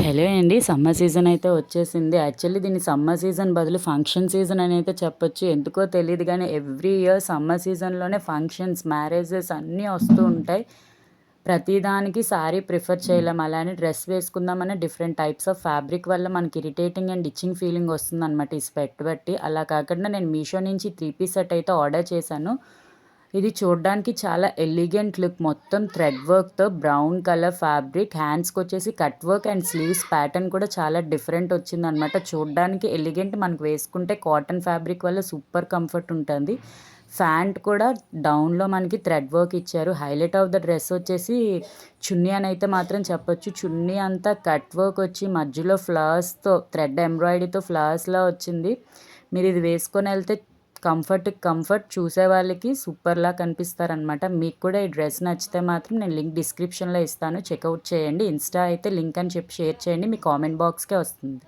Hello అండి. Summer season అయితే వచ్చేసింది. యాక్చువల్లీ దీన్ని సమ్మర్ సీజన్ బదులు ఫంక్షన్ సీజన్ అని అయితే చెప్పొచ్చు. ఎందుకో తెలీదు గానీ ఎవ్రీ ఇయర్ సమ్మర్ సీజన్‌లోనే ఫంక్షన్స్, మ్యారేజెస్ అన్నీ వస్తూ ఉంటాయి. ప్రతిదానికి శారీ ప్రిఫర్ చేయలేం. అలానే డ్రెస్ వేసుకుందామన్నా డిఫరెంట్ టైప్స్ ఆఫ్ ఫ్యాబ్రిక్ వల్ల మనకి ఇరిటేటింగ్ అండ్ ఇచ్చింగ్ ఫీలింగ్ వస్తుందనమాట ఈ స్వెట్ బట్టి. అలా కాకుండా నేను మీషో నుంచి 3 పీస్ సెట్ అయితే ఆర్డర్ చేశాను. ఇది చూడ్డానికి చాలా ఎలిగెంట్ లుక్, మొత్తం థ్రెడ్ వర్క్‌తో బ్రౌన్ కలర్ ఫ్యాబ్రిక్, హ్యాండ్స్‌కొచ్చేసి cut work and sleeves pattern కూడా చాలా డిఫరెంట్ వచ్చిందనమాట. చూడ్డానికి ఎలిగెంట్, మనకు వేసుకుంటే కాటన్ ఫ్యాబ్రిక్ వల్ల సూపర్ కంఫర్ట్ ఉంటుంది. ఫ్యాంట్ కూడా డౌన్‌లో మనకి థ్రెడ్ వర్క్ ఇచ్చారు. హైలైట్ ఆఫ్ ద డ్రెస్ వచ్చేసి చున్నీ అని అయితే మాత్రం చెప్పొచ్చు. చున్నీ అంతా కట్ వర్క్ వచ్చి మధ్యలో ఫ్లవర్స్‌తో థ్రెడ్ ఎంబ్రాయిడరీతో ఫ్లవర్స్‌లా వచ్చింది. మీరు ఇది వేసుకొని వెళ్తే కంఫర్ట్ చూసే వాళ్ళకి సూపర్‌లా కనిపిస్తారనమాట. మీకు కూడా ఈ డ్రెస్ నచ్చితే మాత్రం నేను లింక్ డిస్క్రిప్షన్‌లో ఇస్తాను. చెక్‌ఔట్ చేయండి. ఇన్‌స్టా అయితే లింక్ అని చెప్పి షేర్ చేయండి. మీ కామెంట్ బాక్స్‌కే వస్తుంది.